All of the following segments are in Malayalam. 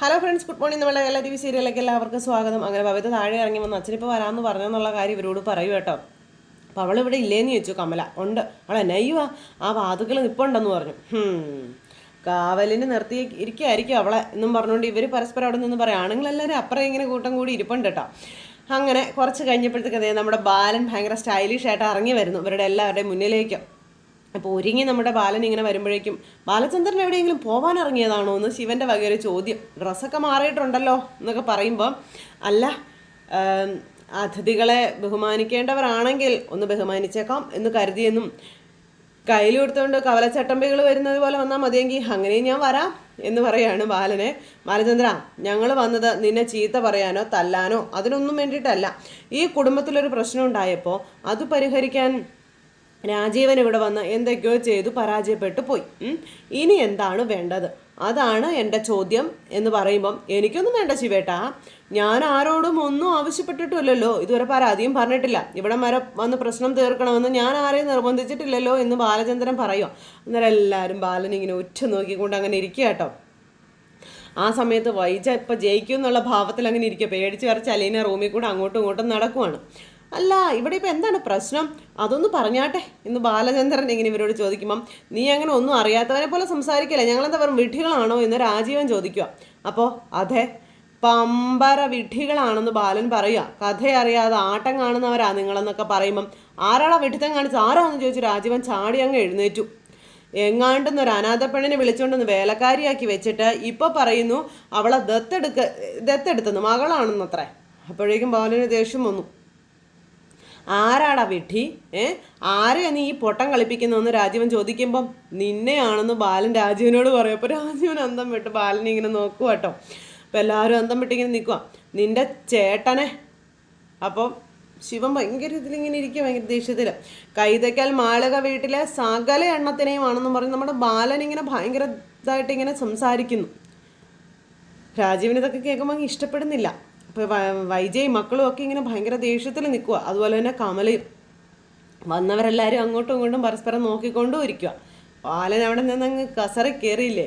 Hello friends, good morning. നമ്മളെ എല്ലാ ടി വി സീരിയലിലേക്ക് എല്ലാവർക്കും സ്വാഗതം. അങ്ങനെ ഭവിത താഴെ ഇറങ്ങി വന്ന് അച്ഛനിപ്പോൾ വരാമെന്ന് പറഞ്ഞെന്നുള്ള കാര്യം ഇവരോട് പറയൂ കേട്ടോ. അപ്പോൾ അവളിവിടെ ഇല്ലേന്ന് ചോദിച്ചു. കമല ഉണ്ട്. അവൾ എന്നയ്യുവാ ആ വാതുക്കൾ നിൽപ്പുണ്ടെന്ന് പറഞ്ഞു. കാവലിന് നിർത്തി ഇരിക്കുമായിരിക്കും അവളെ എന്നും പറഞ്ഞുകൊണ്ട് ഇവർ പരസ്പരം അവിടെ നിന്ന് പറയാം. ആണുങ്ങളെല്ലാവരും അപ്പുറം ഇങ്ങനെ കൂട്ടം കൂടി ഇരിപ്പുണ്ട് കേട്ടോ. അങ്ങനെ കുറച്ച് കഴിഞ്ഞപ്പോഴത്തേക്ക് അതേ നമ്മുടെ ബാലൻ ഭയങ്കര സ്റ്റൈലിഷ് ആയിട്ട് ഇറങ്ങി വരുന്നു ഇവരുടെ എല്ലാവരുടെയും മുന്നിലേക്ക്. അപ്പോൾ ഒരുങ്ങി നമ്മുടെ ബാലൻ ഇങ്ങനെ വരുമ്പോഴേക്കും ബാലചന്ദ്രൻ എവിടെയെങ്കിലും പോകാൻ ഇറങ്ങിയതാണോ എന്ന് ശിവൻ്റെ വകയൊരു ചോദ്യം. ഡ്രസ്സൊക്കെ മാറിയിട്ടുണ്ടല്ലോ എന്നൊക്കെ പറയുമ്പോൾ അല്ല, അതിഥികളെ ബഹുമാനിക്കേണ്ടവരാണെങ്കിൽ ഒന്ന് ബഹുമാനിച്ചേക്കാം എന്ന് കരുതിയെന്നും കയ്യിൽ കൊടുത്തുകൊണ്ട് കവലച്ചട്ടമ്പികൾ വരുന്നത് പോലെ വന്നാൽ മതിയെങ്കിൽ അങ്ങനെയും ഞാൻ വരാം എന്ന് പറയാണ് ബാലനെ. ബാലചന്ദ്ര, ഞങ്ങൾ വന്നത് നിന്നെ ചീത്ത പറയാനോ തല്ലാനോ അതിനൊന്നും വേണ്ടിയിട്ടല്ല. ഈ കുടുംബത്തിലൊരു പ്രശ്നം ഉണ്ടായപ്പോൾ അത് പരിഹരിക്കാൻ രാജീവൻ ഇവിടെ വന്ന് എന്തൊക്കെയോ ചെയ്തു പരാജയപ്പെട്ടു പോയി. ഇനി എന്താണ് വേണ്ടത്, അതാണ് എൻ്റെ ചോദ്യം എന്ന് പറയുമ്പം എനിക്കൊന്നും വേണ്ട ശിവേട്ടാ, ഞാൻ ആരോടും ഒന്നും ആവശ്യപ്പെട്ടിട്ടില്ലല്ലോ, ഇതുവരെ പരാതിയും പറഞ്ഞിട്ടില്ല, ഇവിടെ വരെ വന്ന് പ്രശ്നം തീർക്കണമെന്ന് ഞാൻ ആരെയും നിർബന്ധിച്ചിട്ടില്ലല്ലോ എന്ന് ബാലചന്ദ്രൻ പറയുക. അന്നേരം എല്ലാവരും ബാലനിങ്ങനെ ഉറ്റ നോക്കിക്കൊണ്ട് അങ്ങനെ ഇരിക്കുക കേട്ടോ. ആ സമയത്ത് വൈജ ഇപ്പം ജയിക്കും എന്നുള്ള ഭാവത്തിൽ അങ്ങനെ ഇരിക്കുക. പേടിച്ച് വരച്ച് അലീന റൂമിൽ കൂടെ അങ്ങോട്ടും ഇങ്ങോട്ടും നടക്കുവാണ്. അല്ല, ഇവിടെ ഇപ്പം എന്താണ് പ്രശ്നം, അതൊന്ന് പറഞ്ഞാട്ടെ എന്ന് ബാലചന്ദ്രൻ ഇങ്ങനെ ഇവരോട് ചോദിക്കുമ്പം നീ അങ്ങനെ ഒന്നും അറിയാത്തവനെ പോലെ സംസാരിക്കില്ല, ഞങ്ങളെന്താ വെറും വിഡ്ഢികളാണോ എന്ന് രാജീവൻ ചോദിക്കുക. അപ്പോൾ അതെ, പമ്പര വിഡ്ഢികളാണെന്ന് ബാലൻ പറയുക. കഥയറിയാതെ ആട്ടം കാണുന്നവരാ നിങ്ങളെന്നൊക്കെ പറയുമ്പം ആരാളാ വിഡ്ഢിത്തം കാണിച്ച് ആരാന്ന് ചോദിച്ചു രാജീവൻ ചാടി അങ്ങ് എഴുന്നേറ്റു. എങ്ങാണ്ടെന്നൊരു അനാഥ പെണ്ണിനെ വിളിച്ചുകൊണ്ടെന്ന് വേലക്കാരിയാക്കി വെച്ചിട്ട് ഇപ്പോൾ പറയുന്നു അവളെ ദത്തെടുത്തെന്ന് മകളാണെന്നത്രേ. അപ്പോഴേക്കും ബാലന് ദേഷ്യം വന്നു. ആരാടാ വിഡ്ഢി, ആരെയാ നീ ഈ പൊട്ടം കളിപ്പിക്കുന്നതെന്ന് രാജീവൻ ചോദിക്കുമ്പം നിന്നെയാണെന്ന് ബാലൻ രാജീവനോട് പറയും. അപ്പോൾ രാജീവൻ അന്തം വിട്ട് ബാലനെ ഇങ്ങനെ നോക്കുക കേട്ടോ. അപ്പോൾ എല്ലാവരും അന്തം വിട്ടിങ്ങനെ നിൽക്കുക. നിൻ്റെ ചേട്ടനെ. അപ്പം ശിവൻ ഭയങ്കര ഇതിലിങ്ങനെ ഇരിക്കുക, ഭയങ്കര ദേഷ്യത്തിൽ. കൈതയ്ക്കൽ മാളക വീട്ടിലെ സകല എണ്ണത്തിനെയും ആണെന്നും പറഞ്ഞ് നമ്മുടെ ബാലൻ ഇങ്ങനെ ഭയങ്കര ഇതായിട്ട് ഇങ്ങനെ സംസാരിക്കുന്നു. രാജീവൻ ഇതൊക്കെ കേൾക്കുമ്പോൾ ഇഷ്ടപ്പെടുന്നില്ല. അപ്പോൾ വൈജയും മക്കളും ഒക്കെ ഇങ്ങനെ ഭയങ്കര ദേഷ്യത്തിൽ നിൽക്കുക. അതുപോലെ തന്നെ കമലയും. വന്നവരെല്ലാവരും അങ്ങോട്ടും ഇങ്ങോട്ടും പരസ്പരം നോക്കിക്കൊണ്ടും ഇരിക്കുക. ബാലൻ അവിടെ നിന്നങ്ങ് കസറി കയറിയില്ലേ,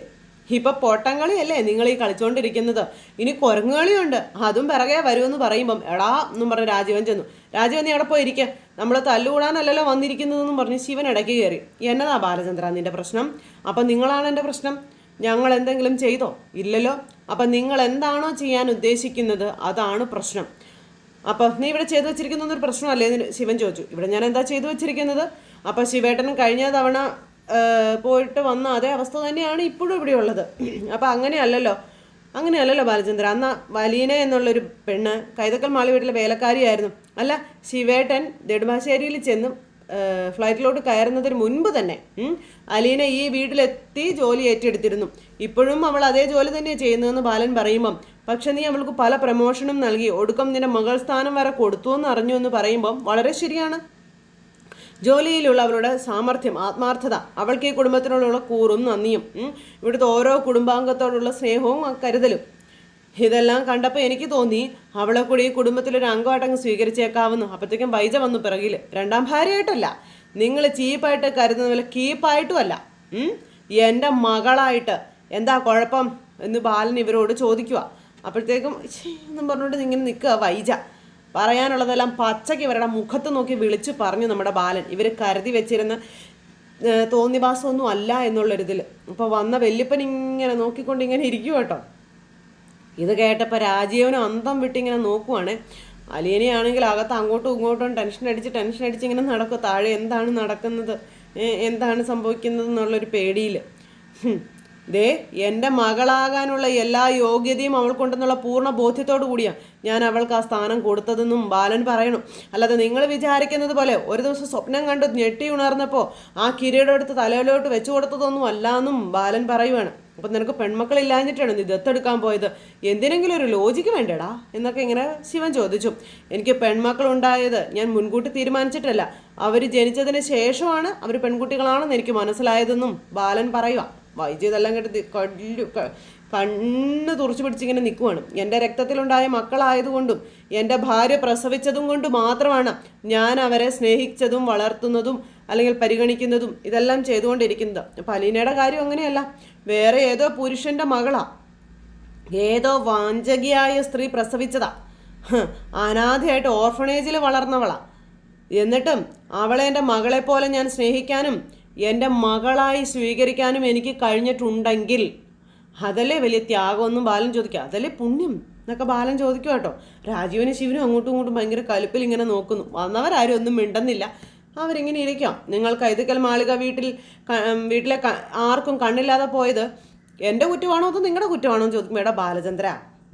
ഇപ്പം പൊട്ടംകളിയല്ലേ നിങ്ങൾ ഈ കളിച്ചുകൊണ്ടിരിക്കുന്നത്, ഇനി കുരങ്ങുകളിയുണ്ട്, അതും പിറകെ വരുമെന്ന് പറയുമ്പം എടാ എന്നും പറഞ്ഞ് രാജീവൻ ചെന്നു. രാജീവൻ നീ അവിടെ പോയിരിക്കുക, നമ്മൾ തല്ലുകൂടാനല്ലല്ലോ വന്നിരിക്കുന്നതെന്നും പറഞ്ഞ് ശിവൻ ഇടയ്ക്ക് കയറി. എന്നതാ ബാലചന്ദ്ര നിൻ്റെ പ്രശ്നം? അപ്പം നിങ്ങളാണ് എൻ്റെ പ്രശ്നം. ഞങ്ങൾ എന്തെങ്കിലും ചെയ്തോ? ഇല്ലല്ലോ. അപ്പം നിങ്ങൾ എന്താണോ ചെയ്യാൻ ഉദ്ദേശിക്കുന്നത് അതാണ് പ്രശ്നം. അപ്പം നീ ഇവിടെ ചെയ്തു വെച്ചിരിക്കുന്നൊരു പ്രശ്നമല്ലേ എന്ന് ശിവൻ ചോദിച്ചു. ഇവിടെ ഞാൻ എന്താ ചെയ്തു വെച്ചിരിക്കുന്നത്? അപ്പം ശിവേട്ടനും കഴിഞ്ഞ തവണ പോയിട്ട് വന്ന അതേ അവസ്ഥ തന്നെയാണ് ഇപ്പോഴും ഇവിടെ ഉള്ളത്. അപ്പം അങ്ങനെയല്ലല്ലോ ബാലചന്ദ്ര. അന്ന് വലീന എന്നുള്ളൊരു പെണ്ണ് കൈതക്കൽ മാളി വീട്ടിലെ വേലക്കാരിയായിരുന്നു. അല്ല, ശിവേട്ടൻ നെടുമ്പാശ്ശേരിയിൽ ചെന്ന് ഫ്ലൈറ്റിലോട്ട് കയറുന്നതിന് മുൻപ് തന്നെ അലീന ഈ വീട്ടിലെത്തി ജോലി ഏറ്റെടുത്തിരുന്നു. ഇപ്പോഴും അവൾ അതേ ജോലി തന്നെയാണ് ചെയ്യുന്നതെന്ന് ബാലൻ പറയുമ്പം പക്ഷെ നീ അവൾക്ക് പല പ്രമോഷനും നൽകി ഒടുക്കം നിന്റെ മകൾ സ്ഥാനം വരെ കൊടുത്തു എന്ന് അറിഞ്ഞു എന്ന് പറയുമ്പം വളരെ ശരിയാണ്. ജോലിയിലുള്ള അവളുടെ സാമർഥ്യം, ആത്മാർത്ഥത, അവൾക്ക് ഈ കുടുംബത്തിനോടുള്ള കൂറും നന്ദിയും ഇവിടുത്തെ ഓരോ കുടുംബാംഗത്തോടുള്ള സ്നേഹവും കരുതലും ഇതെല്ലാം കണ്ടപ്പോൾ എനിക്ക് തോന്നി അവളെ കൂടി ഈ കുടുംബത്തിലൊരു അംഗമായിട്ടങ്ങ് സ്വീകരിച്ചേക്കാവുന്നു. അപ്പോഴത്തേക്കും വൈജ വന്നു പിറകിൽ. രണ്ടാം ഭാര്യയായിട്ടല്ല, നിങ്ങൾ ചീപ്പായിട്ട് കരുതുന്ന പോലെ കീപ്പായിട്ടുമല്ല, എൻ്റെ മകളായിട്ട്. എന്താ കുഴപ്പം എന്ന് ബാലൻ ഇവരോട് ചോദിക്കുക. അപ്പോഴത്തേക്കും എന്നും പറഞ്ഞുകൊണ്ട് ഇങ്ങനെ നിൽക്കുക വൈജ. പറയാനുള്ളതെല്ലാം പച്ചയ്ക്ക് ഇവരുടെ മുഖത്ത് നോക്കി വിളിച്ചു പറഞ്ഞു നമ്മുടെ ബാലൻ. ഇവർ കരുതി വെച്ചിരുന്ന തോന്നിവാസമൊന്നും അല്ല എന്നുള്ളൊരിതിൽ. അപ്പോൾ വന്ന വല്യപ്പൻ ഇങ്ങനെ നോക്കിക്കൊണ്ട് ഇങ്ങനെ ഇരിക്കുക കേട്ടോ. ഇത് കേട്ടപ്പോൾ രാജീവനും അന്തം വിട്ടിങ്ങനെ നോക്കുവാണ്. അലീനയാണെങ്കിൽ അകത്ത് അങ്ങോട്ടും ഇങ്ങോട്ടും ടെൻഷൻ അടിച്ച് ഇങ്ങനെ നടക്കുക. താഴെ എന്താണ് നടക്കുന്നത്, എന്താണ് സംഭവിക്കുന്നത് എന്നുള്ളൊരു പേടിയിൽ. ദേ, എൻ്റെ മകളാകാനുള്ള എല്ലാ യോഗ്യതയും അവൾക്കുണ്ടെന്നുള്ള പൂർണ്ണ ബോധ്യത്തോടു കൂടിയാണ് ഞാൻ അവൾക്ക് ആ സ്ഥാനം കൊടുത്തതെന്നും ബാലൻ പറയണം. അല്ലാതെ നിങ്ങൾ വിചാരിക്കുന്നത് പോലെ ഒരു ദിവസം സ്വപ്നം കണ്ട് ഞെട്ടി ഉണർന്നപ്പോൾ ആ കിരീടം എടുത്ത് തലയിലോട്ട് വെച്ചു കൊടുത്തതൊന്നും അല്ല എന്നും ബാലൻ പറയുവാണ്. അപ്പം നിനക്ക് പെൺമക്കളില്ലാഞ്ഞിട്ടാണ് നീ ദത്തെടുക്കാൻ പോയത്, എന്തിനെങ്കിലും ഒരു ലോജിക്ക് വേണ്ടടാ എന്നൊക്കെ ഇങ്ങനെ ശിവൻ ചോദിച്ചു. എനിക്ക് പെൺമക്കളുണ്ടായത് ഞാൻ മുൻകൂട്ടി തീരുമാനിച്ചിട്ടല്ല, അവർ ജനിച്ചതിന് ശേഷമാണ് അവർ പെൺകുട്ടികളാണെന്ന് എനിക്ക് മനസ്സിലായതെന്നും ബാലൻ പറയുക. വൈദ്യ ഇതെല്ലാം കേട്ട് കണ്ണ് തുറച്ചു പിടിച്ചിങ്ങനെ നിൽക്കുവാണ്. എൻ്റെ രക്തത്തിലുണ്ടായ മക്കളായതുകൊണ്ടും എൻ്റെ ഭാര്യ പ്രസവിച്ചതും കൊണ്ട് മാത്രമാണ് ഞാൻ അവരെ സ്നേഹിച്ചതും വളർത്തുന്നതും അല്ലെങ്കിൽ പരിഗണിക്കുന്നതും ഇതെല്ലാം ചെയ്തുകൊണ്ടിരിക്കുന്നത്. അപ്പം അലീനയുടെ കാര്യം അങ്ങനെയല്ല, വേറെ ഏതോ പുരുഷൻ്റെ മകളാണ്. ഏതോ വാഞ്ചകിയായ സ്ത്രീ പ്രസവിച്ചതാ. അനാഥയായിട്ട് ഓർഫണേജിൽ വളർന്നവളാ. എന്നിട്ടും അവളെ എൻ്റെ മകളെപ്പോലെ ഞാൻ സ്നേഹിക്കാനും എൻ്റെ മകളായി സ്വീകരിക്കാനും എനിക്ക് കഴിഞ്ഞിട്ടുണ്ടെങ്കിൽ അതല്ലേ വലിയ ത്യാഗമൊന്നും ബാലൻ ചോദിക്കുക, അതല്ലേ പുണ്യം എന്നൊക്കെ ബാലൻ ചോദിക്കുക കേട്ടോ. രാജീവനും ശിവനും അങ്ങോട്ടും ഇങ്ങോട്ടും ഭയങ്കര കലിപ്പിൽ ഇങ്ങനെ നോക്കുന്നു. വന്നവരാരും ഒന്നും മിണ്ടുന്നില്ല. അവരിങ്ങനെ ഇരിക്കാം. നിങ്ങൾ കൈതക്കൽ മാളിക വീട്ടിലെ ആർക്കും കണ്ണില്ലാതെ പോയത് എൻ്റെ കുറ്റമാണോ അതോ നിങ്ങളുടെ കുറ്റമാണോ എന്ന് ചോദിക്കും. എടാ ബാലചന്ദ്ര,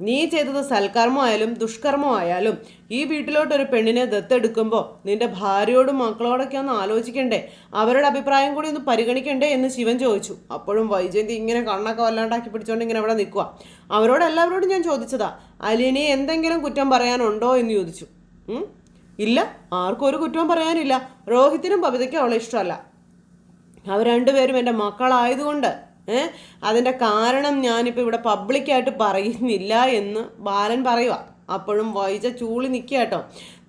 നീ ചെയ്തത് സൽക്കർമ്മമായാലും ദുഷ്കർമ്മമായാലും ഈ വീട്ടിലോട്ടൊരു പെണ്ണിനെ ദത്തെടുക്കുമ്പോൾ നിന്റെ ഭാര്യയോടും മക്കളോടൊക്കെ ഒന്ന് ആലോചിക്കണ്ടേ, അവരുടെ അഭിപ്രായം കൂടി ഒന്ന് പരിഗണിക്കണ്ടേ എന്ന് ശിവൻ ചോദിച്ചു. അപ്പോഴും വൈജയന്തി ഇങ്ങനെ കണ്ണൊക്കെ വല്ലാണ്ടാക്കി പിടിച്ചുകൊണ്ട് ഇങ്ങനെ അവിടെ നിൽക്കുക. അവരോടെല്ലാവരോടും ഞാൻ ചോദിച്ചതാ, അലിനെ എന്തെങ്കിലും കുറ്റം പറയാനുണ്ടോ എന്ന് ചോദിച്ചു. ഇല്ല, ആർക്കും ഒരു കുറ്റവും പറയാനില്ല. രോഹിത്തിനും ബബിതയ്ക്കും അവളെ ഇഷ്ടമല്ല. അവർ രണ്ടുപേരും എൻ്റെ മക്കളായതുകൊണ്ട് അതിൻ്റെ കാരണം ഞാനിപ്പോൾ ഇവിടെ പബ്ലിക്കായിട്ട് പറയുന്നില്ല എന്ന് ബാലൻ പറയുക. അപ്പോഴും വൈജ ചൂളി നിൽക്കുക കേട്ടോ.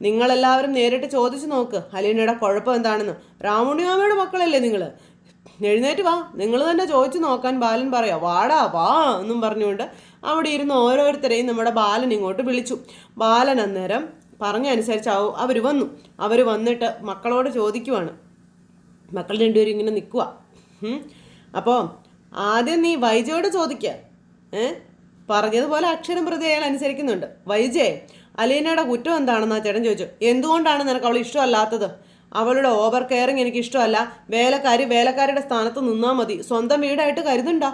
നിങ്ങളെല്ലാവരും നേരിട്ട് ചോദിച്ചു നോക്ക് അലീനയുടെ കുഴപ്പം എന്താണെന്ന്. രാമുണിയാമയുടെ മക്കളല്ലേ നിങ്ങൾ, എഴുന്നേറ്റ് വാ, നിങ്ങൾ തന്നെ ചോദിച്ചു നോക്കാൻ ബാലൻ പറയാം. വാടാ വാ എന്നും പറഞ്ഞുകൊണ്ട് അവിടെ ഇരുന്ന് ഓരോരുത്തരെയും നമ്മുടെ ബാലൻ ഇങ്ങോട്ട് വിളിച്ചു. ബാലൻ അന്നേരം പറഞ്ഞനുസരിച്ചാവും അവർ വന്നു. അവർ വന്നിട്ട് മക്കളോട് ചോദിക്കുവാണ്. മക്കൾ രണ്ടുപേരും ഇങ്ങനെ നിൽക്കുക. അപ്പോൾ ആദ്യം നീ വൈജയോട് ചോദിക്കുക. പറഞ്ഞതുപോലെ അക്ഷരം പ്രതി അയാൾ അനുസരിക്കുന്നുണ്ട്. വൈജയെ, അലീനയുടെ കുറ്റം എന്താണെന്നാ ചേട്ടൻ ചോദിച്ചു. എന്തുകൊണ്ടാണ് നിനക്ക് അവൾ ഇഷ്ടമല്ലാത്തത്? അവളുടെ ഓവർ കെയറിങ് എനിക്ക് ഇഷ്ടമല്ല. വേലക്കാരുടെ സ്ഥാനത്ത് നിന്നാൽ മതി. സ്വന്തം വീടായിട്ട് കരുതണ്ട.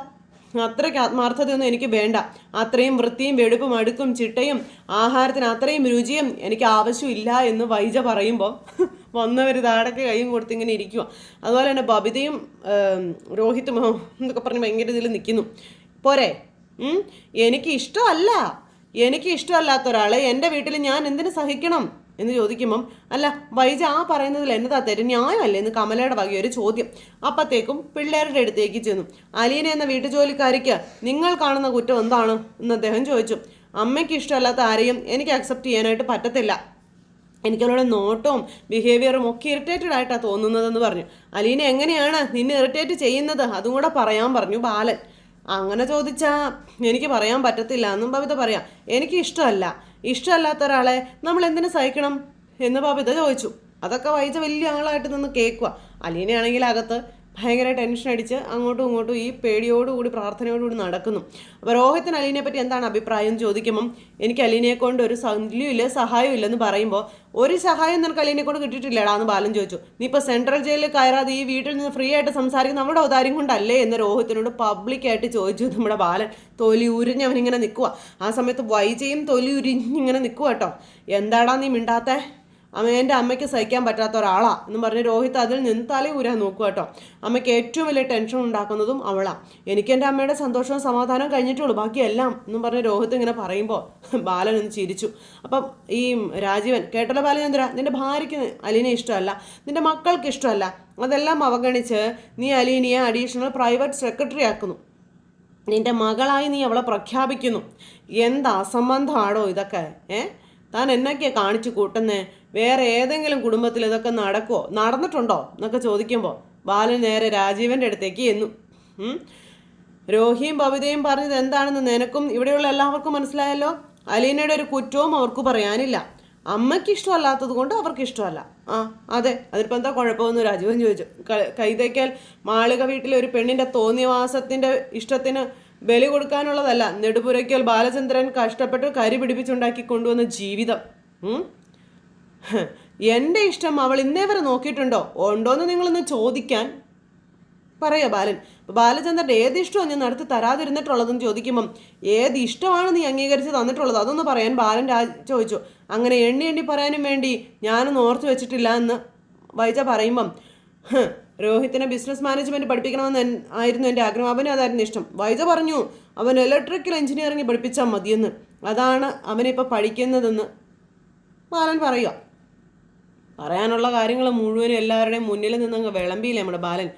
അത്രയ്ക്ക് ആത്മാർത്ഥതയൊന്നും എനിക്ക് വേണ്ട. അത്രയും വൃത്തിയും വെടുപ്പും അടുക്കും ചിട്ടയും ആഹാരത്തിന് അത്രയും രുചിയും എനിക്ക് ആവശ്യമില്ല എന്ന് വൈജ പറയുമ്പോൾ വന്നവർ താടക്ക് കൈയും കൊടുത്ത് ഇങ്ങനെ ഇരിക്കുക. അതുപോലെ തന്നെ ബബിതയും രോഹിത്തും എന്നൊക്കെ പറഞ്ഞ് ഭയങ്കര ഇതിൽ നിൽക്കുന്നു. പോരെ, എനിക്ക് ഇഷ്ടമല്ലാത്ത ഒരാളെ എൻ്റെ വീട്ടിൽ ഞാൻ എന്തിനു സഹിക്കണം എന്ന് ചോദിക്കുമ്പം, അല്ല വൈജ ആ പറയുന്നതിൽ എന്നതാ തെറ്റ്, ന്യായമല്ലേ എന്ന് കമലയുടെ വകയൊരു ചോദ്യം. അപ്പത്തേക്കും പിള്ളേരുടെ അടുത്തേക്ക് ചെന്നു. അലീന എന്ന വീട്ടുജോലിക്കാരിക്ക് നിങ്ങൾ കാണുന്ന കുറ്റം എന്താണ് എന്ന് അദ്ദേഹം ചോദിച്ചു. അമ്മയ്ക്ക് ഇഷ്ടമല്ലാത്ത ആരെയും എനിക്ക് അക്സെപ്റ്റ് ചെയ്യാനായിട്ട് പറ്റത്തില്ല. എനിക്കവളുടെ നോട്ടവും ബിഹേവിയറും ഒക്കെ ഇറിറ്റേറ്റഡ് ആയിട്ടാണ് തോന്നുന്നതെന്ന് പറഞ്ഞു. അലീന എങ്ങനെയാണ് നിന്നെ ഇറിറ്റേറ്റ് ചെയ്യുന്നത് അതും കൂടെ പറയാൻ പറഞ്ഞു ബാലൻ. അങ്ങനെ ചോദിച്ചാൽ എനിക്ക് പറയാൻ പറ്റത്തില്ല എന്നും ബബിത പറയാം. എനിക്ക് ഇഷ്ടമല്ലാത്ത ഒരാളെ നമ്മൾ എന്തിനു സഹിക്കണം എന്ന് ബബിത ചോദിച്ചു. അതൊക്കെ വൈജ വലിയ ആളായിട്ട് നിന്ന് കേൾക്കുക. അലീനയാണെങ്കിൽ അകത്ത് ഭയങ്കര ടെൻഷൻ അടിച്ച് അങ്ങോട്ടും ഇങ്ങോട്ടും ഈ പേടിയോടുകൂടി പ്രാർത്ഥനയോടുകൂടി നടക്കുന്നു. അപ്പോൾ രോഹിത്തിന് അലീനയെ പറ്റി എന്താണ് അഭിപ്രായം എന്ന് ചോദിക്കുമ്പം, എനിക്ക് അലീനയെ കൊണ്ട് ഒരു ശല്യമില്ല സഹായവും ഇല്ലെന്ന് പറയുമ്പോൾ, ഒരു സഹായം നിനക്ക് അലീനയെ കൊണ്ട് കിട്ടിയിട്ടില്ലടാ എന്ന് ബാലൻ ചോദിച്ചു. നീ ഇപ്പോൾ സെൻട്രൽ ജയിലിൽ കയറാതെ ഈ വീട്ടിൽ നിന്ന് ഫ്രീ ആയിട്ട് സംസാരിക്കുന്ന നമ്മുടെ ഔദാര്യം കൊണ്ടല്ലേ എന്ന് രോഹിത്തിനോട് പബ്ലിക്കായിട്ട് ചോദിച്ചു നമ്മുടെ ബാലൻ. തൊലി ഉരിഞ്ഞ് അവനിങ്ങനെ നിൽക്കുക. ആ സമയത്ത് വൈജയും തൊലി ഉരിഞ്ഞിങ്ങനെ നിൽക്കുക കേട്ടോ. എന്താടാ നീ മിണ്ടാത്തേ, എൻ്റെ അമ്മയ്ക്ക് സഹിക്കാൻ പറ്റാത്ത ഒരാളാ എന്ന് പറഞ്ഞ് രോഹിത് അതിൽ നിന്ന് തല ഊരാൻ നോക്കുക കേട്ടോ. അമ്മയ്ക്ക് ഏറ്റവും വലിയ ടെൻഷൻ ഉണ്ടാക്കുന്നതും അവളാ. എനിക്ക് എൻ്റെ അമ്മയുടെ സന്തോഷവും സമാധാനവും കഴിഞ്ഞിട്ടുള്ളൂ, ബാക്കിയെല്ലാം എന്നും പറഞ്ഞ് രോഹിത് ഇങ്ങനെ പറയുമ്പോൾ ബാലൻ ഒന്ന് ചിരിച്ചു. അപ്പം ഈ രാജീവൻ, കേട്ടല്ലോ ബാലചന്ദ്ര, നിന്റെ ഭാര്യയ്ക്ക് അലീനെ ഇഷ്ടമല്ല, നിന്റെ മക്കൾക്ക് ഇഷ്ടമല്ല, അതെല്ലാം അവഗണിച്ച് നീ അലീനയെ അഡീഷണൽ പ്രൈവറ്റ് സെക്രട്ടറി ആക്കുന്നു. നിന്റെ മകളായി നീ അവളെ പ്രഖ്യാപിക്കുന്നു. എന്താ അസംബന്ധമാണോ ഇതൊക്കെ? താൻ എന്നൊക്കെയാണ് കാണിച്ചു കൂട്ടുന്നേ? വേറെ ഏതെങ്കിലും കുടുംബത്തിൽ ഇതൊക്കെ നടന്നിട്ടുണ്ടോ എന്നൊക്കെ ചോദിക്കുമ്പോൾ ബാലൻ നേരെ രാജീവൻ്റെ അടുത്തേക്ക് ചെന്നു. രോഹിയും ബബിതയും പറഞ്ഞത് എന്താണെന്ന് നിനക്കും ഇവിടെയുള്ള എല്ലാവർക്കും മനസ്സിലായല്ലോ. അലീനയുടെ ഒരു കുറ്റവും അവർക്ക് പറയാനില്ല. അമ്മയ്ക്ക് ഇഷ്ടമല്ലാത്തത് കൊണ്ട് അവർക്ക് ഇഷ്ടമല്ല. അതെ, അതിപ്പോൾ എന്താ കുഴപ്പമെന്ന് രാജീവൻ ചോദിച്ചു. കൈതയ്ക്കൽ മാളിക വീട്ടിലെ ഒരു പെണ്ണിൻ്റെ തോന്നിയവാസത്തിൻ്റെ ഇഷ്ടത്തിന് ബലി കൊടുക്കാനുള്ളതല്ല നെടുപുരയ്ക്കൽ ബാലചന്ദ്രൻ കഷ്ടപ്പെട്ട് കരി പിടിപ്പിച്ചുണ്ടാക്കി കൊണ്ടുവന്ന ജീവിതം. എൻ്റെ ഇഷ്ടം അവൾ ഇന്നേ വരെ നോക്കിയിട്ടുണ്ടോ ഉണ്ടോയെന്ന് നിങ്ങളൊന്ന് ചോദിക്കാൻ പറയാ ബാലൻ. ബാലചന്ദ്രൻ്റെ ഏത് ഇഷ്ടമാണ് ഞാൻ നടത്തി തരാതിരുന്നിട്ടുള്ളതെന്ന് ചോദിക്കുമ്പം, ഏത് ഇഷ്ടമാണ് നീ അംഗീകരിച്ച് തന്നിട്ടുള്ളത് അതൊന്ന് പറയാൻ ബാലൻ ചോദിച്ചു. അങ്ങനെ എണ്ണി പറയാനും വേണ്ടി ഞാനൊന്നും ഓർത്ത് വെച്ചിട്ടില്ല എന്ന് വൈജ പറയുമ്പം, രോഹിത്തിനെ ബിസിനസ് മാനേജ്മെൻറ്റ് പഠിപ്പിക്കണമെന്ന് ആയിരുന്നു എൻ്റെ ആഗ്രഹം. അവന് അതായിരുന്നു ഇഷ്ടം. വൈജ പറഞ്ഞു അവൻ ഇലക്ട്രിക്കൽ എഞ്ചിനീയറിംഗ് പഠിപ്പിച്ചാൽ മതിയെന്ന്. അതാണ് അവനിപ്പോൾ പഠിക്കുന്നതെന്ന് ബാലൻ പറയുക. പറയാനുള്ള കാര്യങ്ങൾ മുഴുവനും എല്ലാവരുടെയും മുന്നിൽ നിന്നങ്ങ് വിളമ്പിയില്ലേ നമ്മുടെ ബാലൻ.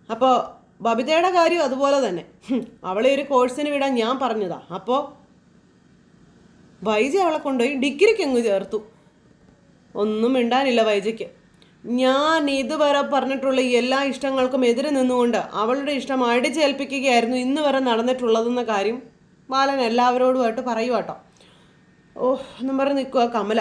അപ്പോൾ ബബിതയുടെ കാര്യം അതുപോലെ തന്നെ. അവളെ ഒരു കോഴ്സിന് വിടാൻ ഞാൻ പറഞ്ഞതാ. അപ്പോൾ വൈജ അവളെ കൊണ്ടുപോയി ഡിഗ്രിക്ക് അങ്ങ് ചേർത്തു. ഒന്നും മിണ്ടാനില്ല വൈജയ്ക്ക്. ഞാൻ ഇതുവരെ പറഞ്ഞിട്ടുള്ള എല്ലാ ഇഷ്ടങ്ങൾക്കും എതിരെ നിന്നുകൊണ്ട് അവളുടെ ഇഷ്ടം അടിച്ചേൽപ്പിക്കുകയായിരുന്നു ഇന്ന് വരെ നടന്നിട്ടുള്ളതെന്ന കാര്യം ബാലൻ എല്ലാവരോടുമായിട്ട് പറയുക കേട്ടോ. ഓ എന്നും പറഞ്ഞ് നിൽക്കുക കമല.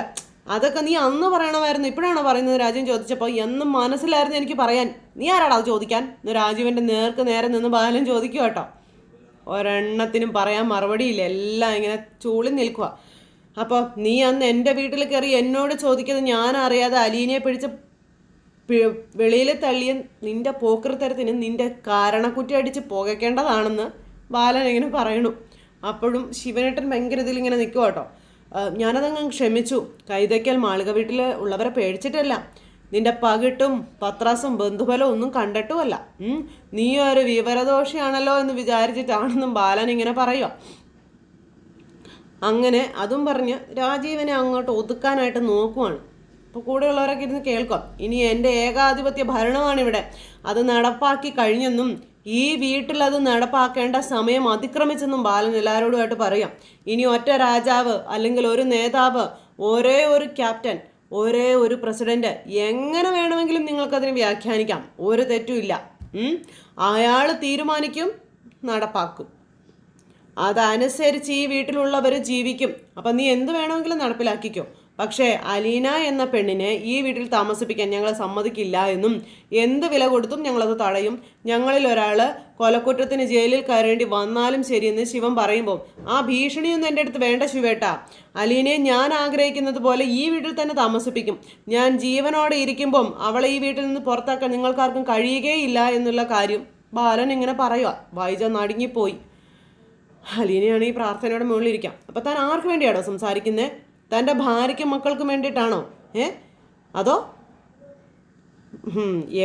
അതൊക്കെ നീ അന്ന് പറയണമായിരുന്നു, ഇപ്പോഴാണോ പറയുന്നത്? രാജീവൻ ചോദിച്ചപ്പോൾ എന്നും മനസ്സിലായിരുന്നു എനിക്ക് പറയാൻ. നീ ആരാടാ അത് ചോദിക്കാൻ എന്ന് രാജീവൻ്റെ നേർക്ക് നേരെ നിന്ന് ബാലൻ ചോദിക്കുക കേട്ടോ. ഒരെണ്ണത്തിനും പറയാൻ മറുപടിയില്ല, എല്ലാം ഇങ്ങനെ ചൂളി നിൽക്കുക. അപ്പോൾ നീ അന്ന് എൻ്റെ വീട്ടിൽ കയറി എന്നോട് ചോദിക്കുന്നത് ഞാൻ അറിയാതെ അലീനയെ പിടിച്ച് വെളിയിൽ തള്ളിയ നിൻ്റെ പോക്കൃത്തരത്തിന് നിൻ്റെ കാരണക്കുറ്റി അടിച്ച് പുകയ്ക്കേണ്ടതാണെന്ന് ബാലൻ ഇങ്ങനെ പറയണു. അപ്പോഴും ശിവനേട്ടൻ ഭയങ്കര ഇതിലിങ്ങനെ നിൽക്കുക കേട്ടോ. ഞാനതങ്ങ് ക്ഷമിച്ചു. കൈതയ്ക്കൽ മാളിക വീട്ടിൽ ഉള്ളവരെ പേടിച്ചിട്ടല്ല, നിന്റെ പകിട്ടും പത്രാസും ബന്ധുബലവും ഒന്നും കണ്ടിട്ടുമല്ല. നീ ഒരു വിവരദോഷിയാണല്ലോ എന്ന് വിചാരിച്ചിട്ടാണെന്നും ബാലൻ ഇങ്ങനെ പറയുക. അങ്ങനെ അതും പറഞ്ഞ് രാജീവനെ അങ്ങോട്ട് ഒതുക്കാനായിട്ട് നോക്കുവാണ്. അപ്പോൾ കൂടെയുള്ളവരൊക്കെ ഇരുന്ന് കേൾക്കാം. ഇനി എൻ്റെ ഏകാധിപത്യ ഭരണമാണിവിടെ, അത് നടപ്പാക്കി കഴിഞ്ഞെന്നും ഈ വീട്ടിൽ അത് നടപ്പാക്കേണ്ട സമയം അതിക്രമിച്ചെന്നും ബാലൻ എല്ലാവരോടുമായിട്ട് പറയാം. ഇനി ഒറ്റ രാജാവ് അല്ലെങ്കിൽ ഒരു നേതാവ്, ഒരേ ഒരു ക്യാപ്റ്റൻ, ഒരേ ഒരു പ്രസിഡന്റ്, എങ്ങനെ വേണമെങ്കിലും നിങ്ങൾക്കതിന് വ്യാഖ്യാനിക്കാം, ഒരു തെറ്റുമില്ല. അയാൾ തീരുമാനിക്കും, നടപ്പാക്കും, അതനുസരിച്ച് ഈ വീട്ടിലുള്ളവർ ജീവിക്കും. അപ്പം നീ എന്ത് വേണമെങ്കിലും നടപ്പിലാക്കിക്കോ. പക്ഷേ അലീന എന്ന പെണ്ണിനെ ഈ വീട്ടിൽ താമസിപ്പിക്കാൻ ഞങ്ങൾ സമ്മതിക്കില്ല എന്നും എന്ത് വില കൊടുത്തും ഞങ്ങളത് തടയും. ഞങ്ങളിൽ ഒരാൾ കൊലക്കുറ്റത്തിന് ജയിലിൽ കയറേണ്ടി വന്നാലും ശരിയെന്ന് ശിവൻ പറയുമ്പോൾ ആ ഭീഷണിയൊന്നും എൻ്റെ അടുത്ത് വേണ്ട ശിവേട്ട. അലീനയെ ഞാൻ ആഗ്രഹിക്കുന്നത് പോലെ ഈ വീട്ടിൽ തന്നെ താമസിപ്പിക്കും. ഞാൻ ജീവനോടെ ഇരിക്കുമ്പം അവളെ ഈ വീട്ടിൽ നിന്ന് പുറത്താക്കാൻ നിങ്ങൾക്കാർക്കും കഴിയുകയില്ല എന്നുള്ള കാര്യം ബാലൻ ഇങ്ങനെ പറയുക. വൈജ നടുങ്ങിപ്പോയി. അലീനയാണ് ഈ പ്രാർത്ഥനയുടെ മുകളിലിരിക്കാം. അപ്പം താൻ ആർക്ക് വേണ്ടിയാണോ സംസാരിക്കുന്നത്? തൻ്റെ ഭാര്യയ്ക്കും മക്കൾക്കും വേണ്ടിയിട്ടാണോ? അതോ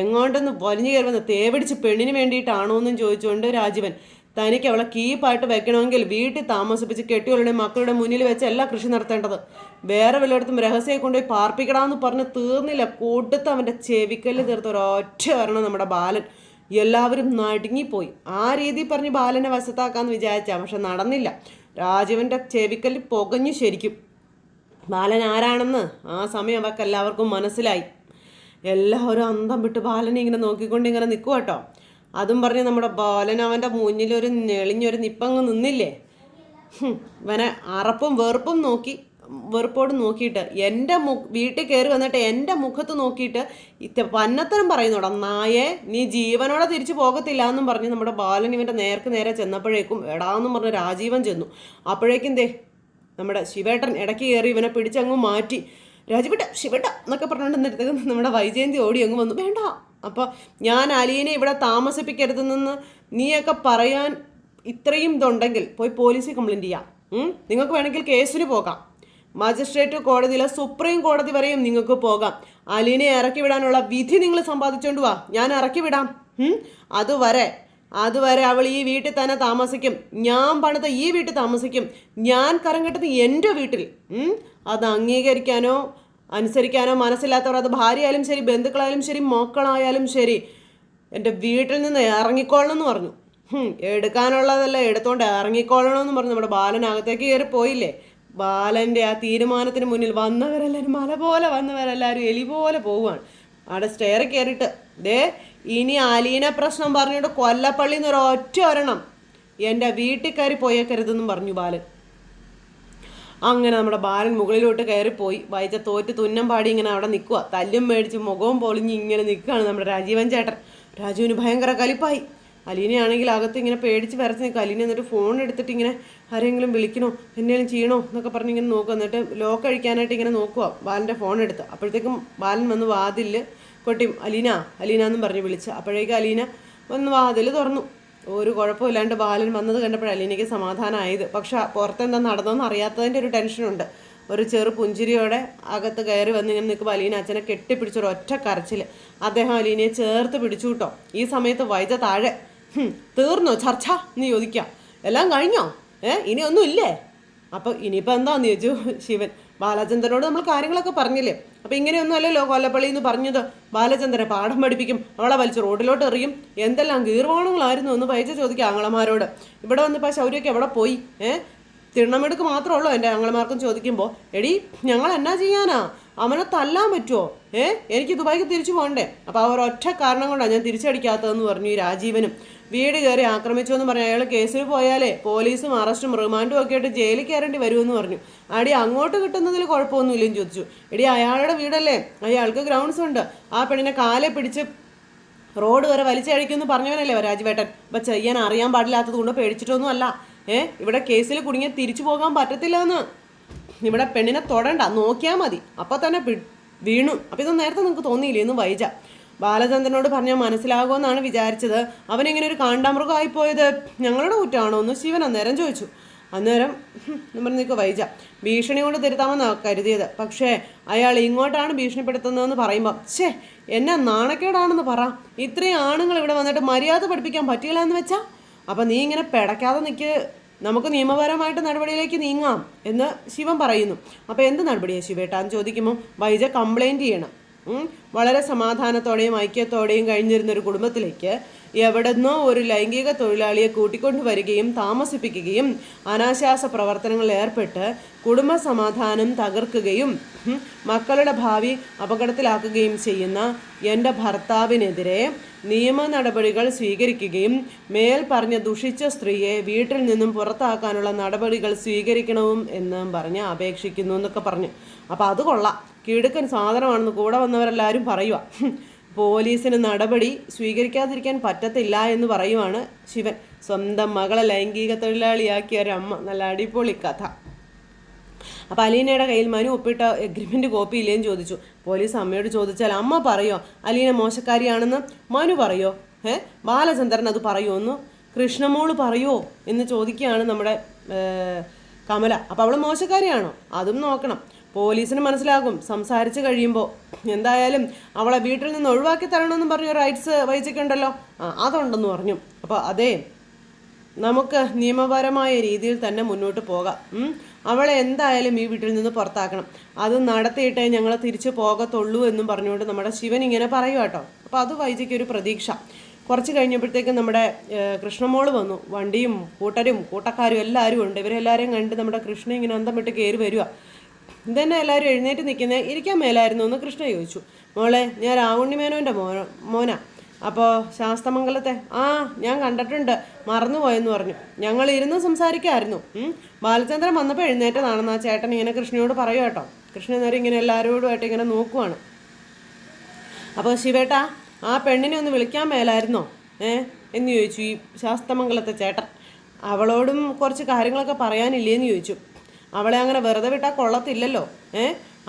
എങ്ങോട്ടൊന്ന് വലിഞ്ഞു കയറി വന്ന് തേവിടിച്ച് പെണ്ണിന് വേണ്ടിയിട്ടാണോ എന്നും ചോദിച്ചുകൊണ്ട് രാജീവൻ, തനിക്ക് അവളെ കീപ്പായിട്ട് വെക്കണമെങ്കിൽ വീട്ടിൽ താമസിപ്പിച്ച് കെട്ടിയവരുടെ മക്കളുടെ മുന്നിൽ വെച്ച് എല്ലാ കൃഷി നടത്തേണ്ടത്. വേറെ വല്ലയിടത്തും രഹസ്യം കൊണ്ടുപോയി പാർപ്പിക്കണമെന്ന് പറഞ്ഞ് തീർന്നില്ല. കൊടുത്ത് അവൻ്റെ ചെവിക്കല്ല് തീർത്ത് ഒരൊറ്റ വരണം നമ്മുടെ ബാലൻ. എല്ലാവരും നടുങ്ങിപ്പോയി. ആ രീതി പറഞ്ഞ് ബാലനെ വശത്താക്കാമെന്ന് വിചാരിച്ചാ, പക്ഷെ നടന്നില്ല. രാജീവൻ്റെ ചെവിക്കല്ല് പുകഞ്ഞു ശരിക്കും. ബാലൻ ആരാണെന്ന് ആ സമയം അവർക്ക് എല്ലാവർക്കും മനസ്സിലായി. എല്ലാവരും അന്തം വിട്ട് ബാലനെ ഇങ്ങനെ നോക്കിക്കൊണ്ട് ഇങ്ങനെ നിൽക്കുക കേട്ടോ. അതും പറഞ്ഞ് നമ്മുടെ ബാലൻ അവൻ്റെ മുന്നിലൊരു ഞെളിഞ്ഞൊരു നിപ്പങ്ങ് നിന്നില്ലേ. ഇവനെ അറപ്പും വെറുപ്പോട് നോക്കിയിട്ട് എൻ്റെ വീട്ടിൽ കയറി വന്നിട്ട് എൻ്റെ മുഖത്ത് നോക്കിയിട്ട് പന്നത്തരം പറയുന്നോടാ നായേ, നീ ജീവനോടെ തിരിച്ചു പോകത്തില്ല എന്നും പറഞ്ഞ് നമ്മുടെ ബാലൻ ഇവൻ്റെ നേർക്ക് നേരെ ചെന്നപ്പോഴേക്കും എടാന്നും പറഞ്ഞ് രാജീവൻ ചെന്നു. അപ്പോഴേക്കും നമ്മുടെ ശിവേട്ടൻ ഇടയ്ക്ക് കയറി ഇവനെ പിടിച്ചങ്ങ് മാറ്റി. രാജീവേട്ട ശിവേട്ട എന്നൊക്കെ പറഞ്ഞുകൊണ്ടിരുന്നിടത്ത് നമ്മുടെ വൈജയന്തി ഓടി അങ്ങ് വന്നു. വേണ്ട, അപ്പോൾ ഞാൻ അലീനെ ഇവിടെ താമസിപ്പിക്കരുതെന്ന് നീയൊക്കെ പറയാൻ ഇത്രയും ഇതുണ്ടെങ്കിൽ പോയി പോലീസിൽ കംപ്ലൈൻറ്റ് ചെയ്യാം. നിങ്ങൾക്ക് വേണമെങ്കിൽ കേസിന് പോകാം. മജിസ്ട്രേറ്റ് കോടതിയിലെ സുപ്രീം കോടതി വരെയും നിങ്ങൾക്ക് പോകാം. അലീനെ ഇറക്കി വിടാനുള്ള വിധി നിങ്ങൾ സമ്പാദിച്ചുകൊണ്ട് വാ, ഞാൻ ഇറക്കി വിടാം. അതുവരെ അവൾ ഈ വീട്ടിൽ തന്നെ താമസിക്കും. ഞാൻ പണിത ഈ വീട്ടിൽ താമസിക്കും. ഞാൻ കരം കെട്ടത് എൻ്റെ വീട്ടിൽ. അത് അംഗീകരിക്കാനോ അനുസരിക്കാനോ മനസ്സില്ലാത്തവർ, അത് ഭാര്യയായാലും ശരി, ബന്ധുക്കളായാലും ശരി, മക്കളായാലും ശരി, എൻ്റെ വീട്ടിൽ നിന്ന് ഇറങ്ങിക്കൊള്ളണമെന്ന് പറഞ്ഞു. എടുക്കാനുള്ളതല്ല എടുത്തോണ്ട് ഇറങ്ങിക്കൊള്ളണമെന്ന് പറഞ്ഞു. നമ്മുടെ ബാലനകത്തേക്ക് കയറി പോയില്ലേ. ബാലൻ്റെ ആ തീരുമാനത്തിന് മുന്നിൽ വന്നവരെല്ലാവരും മല പോലെ വന്നവരെല്ലാവരും എലി പോലെ പോവുകയാണ്. അവിടെ സ്റ്റെയർ കയറിയിട്ട് ഇനി അലീന പ്രശ്നം പറഞ്ഞിട്ട് കൊല്ലപ്പള്ളിന്ന് ഒരൊറ്റ ഒരെണ്ണം എൻ്റെ വീട്ടിൽ കയറി പോയേക്കരുതെന്നും പറഞ്ഞു ബാലൻ. അങ്ങനെ നമ്മുടെ ബാലൻ മുകളിലോട്ട് കയറിപ്പോയി. വൈജ തോറ്റ് തുന്നം പാടി ഇങ്ങനെ അവിടെ നിൽക്കുക. തല്ലും മേടിച്ച് മുഖവും പൊളിഞ്ഞ് ഇങ്ങനെ നിൽക്കുകയാണ് നമ്മുടെ രാജീവൻ ചേട്ടൻ. രാജുവിന് ഭയങ്കര കലിപ്പായി. അലീനയാണെങ്കിൽ അകത്ത് ഇങ്ങനെ പേടിച്ച് വരച്ച് നിൽക്കുക. അലീന എന്നിട്ട് ഫോൺ എടുത്തിട്ട് ഇങ്ങനെ ആരെങ്കിലും വിളിക്കണോ എന്തെങ്കിലും ചെയ്യണോ എന്നൊക്കെ പറഞ്ഞ് ഇങ്ങനെ നോക്കുക. എന്നിട്ട് ലോക്ക് അഴിക്കാനായിട്ട് ഇങ്ങനെ നോക്കുക ബാലൻ്റെ ഫോൺ എടുത്ത്. അപ്പോഴത്തേക്കും ബാലൻ വന്ന് വാതിൽ കൊട്ടി അലീന എന്നും പറഞ്ഞ് വിളിച്ച്. അപ്പോഴേക്കും അലീന വന്ന് വാതിൽ തുറന്നു. ഒരു കുഴപ്പമില്ലാണ്ട് ബാലൻ വന്നത് കണ്ടപ്പോൾ അലീനയ്ക്ക് സമാധാനമായത്. പക്ഷെ പുറത്തെന്താ നടന്നതെന്ന് അറിയാത്തതിൻ്റെ ഒരു ടെൻഷനുണ്ട്. ഒരു ചെറു പുഞ്ചിരിയോടെ അകത്ത് കയറി വന്ന് ഇങ്ങനെ നിൽക്കുമ്പോൾ അലീന അച്ഛനെ കെട്ടിപ്പിടിച്ചൊരു ഒറ്റ കരച്ചിൽ. അദ്ദേഹം അലീനയെ ചേർത്ത് പിടിച്ചു കേട്ടോ. ഈ സമയത്ത് വൈജ താഴെ തീർന്നോ ചർച്ച എന്ന് ചോദിക്കാം. എല്ലാം കഴിഞ്ഞോ? ഇനി ഒന്നും ഇല്ലേ? അപ്പോൾ ഇനിയിപ്പോൾ എന്താന്ന് ചോദിച്ചു ശിവൻ. ബാലചന്ദ്രനോട് നമ്മൾ കാര്യങ്ങളൊക്കെ പറഞ്ഞില്ലേ. അപ്പോൾ ഇങ്ങനെയൊന്നും അല്ലല്ലോ കൊല്ലപ്പള്ളി എന്ന് പറഞ്ഞത്. ബാലചന്ദ്രനെ പാഠം പഠിപ്പിക്കും, അവളെ വലിച്ച് റോഡിലോട്ട് എറിയും, എന്തെല്ലാം ഗീർവാണങ്ങളായിരുന്നു എന്ന് വൈജ ചോദിക്കുക ആങ്ങളമാരോട്. ഇവിടെ വന്നിപ്പോൾ ശൗര്യമൊക്കെ എവിടെ പോയി? തിണ്ണമെടുക്ക് മാത്രമേ ഉള്ളൂ എൻ്റെ ആങ്ങളമാർക്കും ചോദിക്കുമ്പോൾ. എടി ഞങ്ങൾ എന്നാ ചെയ്യാനാ? അവനെ തല്ലാൻ പറ്റുമോ? എനിക്ക് ദുബായിക്ക് തിരിച്ചു പോകണ്ടേ? അപ്പോൾ അവർ ഒറ്റ കാരണം കൊണ്ടാണ് ഞാൻ തിരിച്ചടിക്കാത്തതെന്ന് പറഞ്ഞു ഈ രാജീവനും. വീട് കയറി ആക്രമിച്ചു എന്ന് പറഞ്ഞ് അയാൾ കേസിൽ പോയാലേ പോലീസും അറസ്റ്റും റിമാൻഡും ഒക്കെ ആയിട്ട് ജയിലിൽ കയറേണ്ടി വരുമെന്ന് പറഞ്ഞു. അടി അങ്ങോട്ട് കിട്ടുന്നതിൽ കുഴപ്പമൊന്നുമില്ലെന്ന് ചോദിച്ചു. എടി അയാളുടെ വീടല്ലേ, അയാൾക്ക് ഗ്രൗണ്ട്സ് ഉണ്ട്. ആ പെണ്ണിനെ കാലെ പിടിച്ച് റോഡ് വരെ വലിച്ചഴിക്കുമെന്ന് പറഞ്ഞവനല്ലേ രാജുവേട്ടൻ. അപ്പം ചെയ്യാൻ അറിയാൻ പാടില്ലാത്തത് കൊണ്ട് പേടിച്ചിട്ടൊന്നും അല്ല. ഇവിടെ കേസിൽ കുടുങ്ങി തിരിച്ചു പോകാൻ പറ്റത്തില്ല എന്ന്. ഇവിടെ പെണ്ണിനെ തൊടണ്ട, നോക്കിയാൽ മതി, അപ്പം തന്നെ വീണു. അപ്പം ഇതൊന്നും നേരത്തെ നിങ്ങൾക്ക് തോന്നിയില്ലേ എന്ന് വൈജ. ബാലചന്ദ്രനോട് പറഞ്ഞാൽ മനസ്സിലാകുമെന്നാണ് വിചാരിച്ചത്. അവനിങ്ങനെ ഒരു കാണ്ടാമൃഗമായിപ്പോയത് ഞങ്ങളുടെ കുറ്റമാണോ എന്ന് ശിവൻ അന്നേരം ചോദിച്ചു. അന്നേരം പറഞ്ഞേക്കോ വൈജ ഭീഷണി കൊണ്ട് തിരുത്താമെന്നാണ് കരുതിയത്. പക്ഷേ അയാൾ ഇങ്ങോട്ടാണ് ഭീഷണിപ്പെടുത്തുന്നതെന്ന് പറയുമ്പം എന്നെ നാണക്കേടാണെന്ന് പറ. ഇത്രയും ആണുങ്ങൾ ഇവിടെ വന്നിട്ട് മര്യാദ പഠിപ്പിക്കാൻ പറ്റില്ല എന്ന് വെച്ചാൽ അപ്പം നീ ഇങ്ങനെ പിടയ്ക്കാതെ നിൽക്ക്, നമുക്ക് നിയമപരമായിട്ട് നടപടിയിലേക്ക് നീങ്ങാം എന്ന് ശിവൻ പറയുന്നു. അപ്പോൾ എന്ത് നടപടിയാണ് ശിവേട്ടാന്ന് ചോദിക്കുമ്പോൾ വൈജ കംപ്ലൈൻറ്റ് ചെയ്യണം. വളരെ സമാധാനത്തോടെയും ഐക്യത്തോടെയും കഴിഞ്ഞിരുന്നൊരു കുടുംബത്തിലേക്ക് എവിടുന്നോ ഒരു ലൈംഗിക തൊഴിലാളിയെ കൂട്ടിക്കൊണ്ടു വരികയും താമസിപ്പിക്കുകയും അനാശാസ പ്രവർത്തനങ്ങളിൽ ഏർപ്പെട്ട് കുടുംബ സമാധാനം തകർക്കുകയും മക്കളുടെ ഭാവി അപകടത്തിലാക്കുകയും ചെയ്യുന്ന എൻ്റെ ഭർത്താവിനെതിരെ നിയമ നടപടികൾ സ്വീകരിക്കുകയും മേൽ പറഞ്ഞ ദുഷിച്ച സ്ത്രീയെ വീട്ടിൽ നിന്നും പുറത്താക്കാനുള്ള നടപടികൾ സ്വീകരിക്കണവും എന്നും പറഞ്ഞ് അപേക്ഷിക്കുന്നു എന്നൊക്കെ പറഞ്ഞു. അപ്പോൾ അത് കൊള്ളാം, കിടുക്കൻ സാധനമാണെന്ന് കൂടെ വന്നവരെല്ലാവരും പറയുക. പോലീസിന് നടപടി സ്വീകരിക്കാതിരിക്കാൻ പറ്റത്തില്ല എന്ന് പറയുവാണ് ശിവൻ. സ്വന്തം മകളെ ലൈംഗിക തൊഴിലാളിയാക്കിയ ഒരമ്മ. നല്ല അടിപൊളി കഥ. അപ്പോൾ അലീനയുടെ കയ്യിൽ മനു ഒപ്പിട്ട എഗ്രിമെൻ്റ് കോപ്പി ഇല്ലേന്ന് ചോദിച്ചു. പോലീസ് അമ്മയോട് ചോദിച്ചാൽ അമ്മ പറയോ അലീന മോശക്കാരിയാണെന്ന്? മനു പറയോ? ബാലചന്ദ്രൻ അത് പറയുമോ എന്ന് കൃഷ്ണമോള് പറയുമോ എന്ന് ചോദിക്കുകയാണ് നമ്മുടെ കമല. അപ്പോൾ അവൾ മോശക്കാരിയാണോ? അതും നോക്കണം. പോലീസിന് മനസ്സിലാകും സംസാരിച്ച് കഴിയുമ്പോൾ. എന്തായാലും അവളെ വീട്ടിൽ നിന്ന് ഒഴിവാക്കി തരണമെന്ന് പറഞ്ഞ റൈറ്റ്സ് വഹിച്ചിട്ടുണ്ടല്ലോ, അതുണ്ടെന്ന് പറഞ്ഞു. അപ്പോൾ അതേ, നമുക്ക് നിയമപരമായ രീതിയിൽ തന്നെ മുന്നോട്ട് പോകാം. അവളെ എന്തായാലും ഈ വീട്ടിൽ നിന്ന് പുറത്താക്കണം. അത് നടത്തിയിട്ടേ ഞങ്ങൾ തിരിച്ചു പോകത്തുള്ളൂ എന്നും പറഞ്ഞുകൊണ്ട് നമ്മുടെ ശിവൻ ഇങ്ങനെ പറയുക കേട്ടോ. അപ്പോൾ അത് വൈജയ്ക്കൊരു പ്രതീക്ഷ. കുറച്ച് കഴിഞ്ഞപ്പോഴത്തേക്കും നമ്മുടെ കൃഷ്ണമോള് വന്നു. വണ്ടിയും കൂട്ടരും കൂട്ടക്കാരും എല്ലാവരും ഉണ്ട്. ഇവരെല്ലാവരെയും കണ്ട് നമ്മുടെ കൃഷ്ണ ഇങ്ങനെ അന്തം വിട്ട് കയറി വരിക. ഇതന്നെ എല്ലാവരും എഴുന്നേറ്റ് നിൽക്കുന്നത്, ഇരിക്കാൻ മേലായിരുന്നു എന്ന് കൃഷ്ണ ചോദിച്ചു. മോളെ, ഞാൻ രാവുണ്ണിമേനോൻ്റെ മോനാ. അപ്പോൾ ശാസ്തമംഗലത്തെ ഞാൻ കണ്ടിട്ടുണ്ട്, മറന്നുപോയെന്ന് പറഞ്ഞു. ഞങ്ങൾ ഇരുന്ന് സംസാരിക്കാമായിരുന്നു. ബാലചന്ദ്രൻ വന്നപ്പോൾ എഴുന്നേറ്റതാണെന്ന് ആ ചേട്ടൻ ഇങ്ങനെ കൃഷ്ണയോട് പറയുക കേട്ടോ. കൃഷ്ണ നേരം ഇങ്ങനെ എല്ലാവരോടുമായിട്ട് ഇങ്ങനെ നോക്കുവാണ്. അപ്പോൾ ശിവേട്ടാ, ആ പെണ്ണിനെ ഒന്ന് വിളിക്കാൻ മേലായിരുന്നോ എന്ന് ചോദിച്ചു ഈ ശാസ്തമംഗലത്തെ ചേട്ടൻ. അവളോടും കുറച്ച് കാര്യങ്ങളൊക്കെ പറയാനില്ലേന്ന് ചോദിച്ചു. അവളെ അങ്ങനെ വെറുതെ വിട്ടാൽ കൊള്ളത്തില്ലല്ലോ,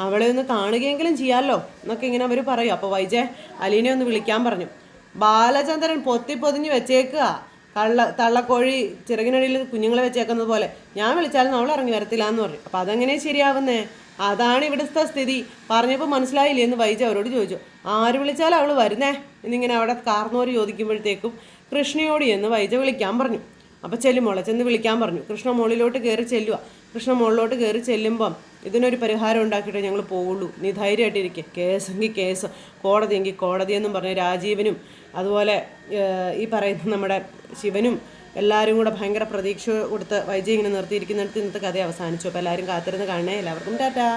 അവളെ ഒന്ന് കാണുകയെങ്കിലും ചെയ്യാമല്ലോ എന്നൊക്കെ ഇങ്ങനെ അവർ പറയും. അപ്പോൾ വൈജയ് അലീനെ ഒന്ന് വിളിക്കാൻ പറഞ്ഞു. ബാലചന്ദ്രൻ പൊതിഞ്ഞ് വെച്ചേക്കുക, തള്ളക്കോഴി ചിറകിനടിയിൽ കുഞ്ഞുങ്ങളെ വെച്ചേക്കുന്നത് പോലെ. ഞാൻ വിളിച്ചാലും അവൾ ഇറങ്ങി വരത്തില്ല എന്ന് പറഞ്ഞു. അപ്പോൾ അതെങ്ങനെ ശരിയാവുന്നേ? അതാണ് ഇവിടുത്തെ സ്ഥിതി. പറഞ്ഞപ്പോൾ മനസ്സിലായില്ലേ എന്ന് വൈജ അവരോട് ചോദിച്ചു. ആര് വിളിച്ചാലും അവൾ വരുന്നേ എന്നിങ്ങനെ അവിടെ കാർന്നോര് ചോദിക്കുമ്പോഴത്തേക്കും കൃഷ്ണയോട് എന്ന് വൈജ വിളിക്കാൻ പറഞ്ഞു. അപ്പോൾ ചെല്ലുമോളെ ചെന്ന് വിളിക്കാൻ പറഞ്ഞു. കൃഷ്ണ മോളിലോട്ട് കയറി ചെല്ലുക. കൃഷ്ണ മോളിലോട്ട് കയറി ചെല്ലുമ്പം ഇതിനൊരു പരിഹാരം ഉണ്ടാക്കിയിട്ട് ഞങ്ങൾ പോവുള്ളൂ, നീ ധൈര്യമായിട്ടിരിക്കുക, കേസെങ്കിൽ കേസ്, കോടതിയെങ്കിൽ കോടതി എന്നും പറഞ്ഞ് രാജീവനും അതുപോലെ ഈ പറയുന്ന നമ്മുടെ ശിവനും എല്ലാവരും കൂടെ ഭയങ്കര പ്രതീക്ഷ കൊടുത്ത് വൈജയ് ഇങ്ങനെ നിർത്തിയിരിക്കുന്നിടത്ത് ഇന്നത്തെ കഥ അവസാനിച്ചു. അപ്പോൾ എല്ലാവരും കാത്തിരുന്ന് കാണണേ. എല്ലാവർക്കും ടാറ്റാ.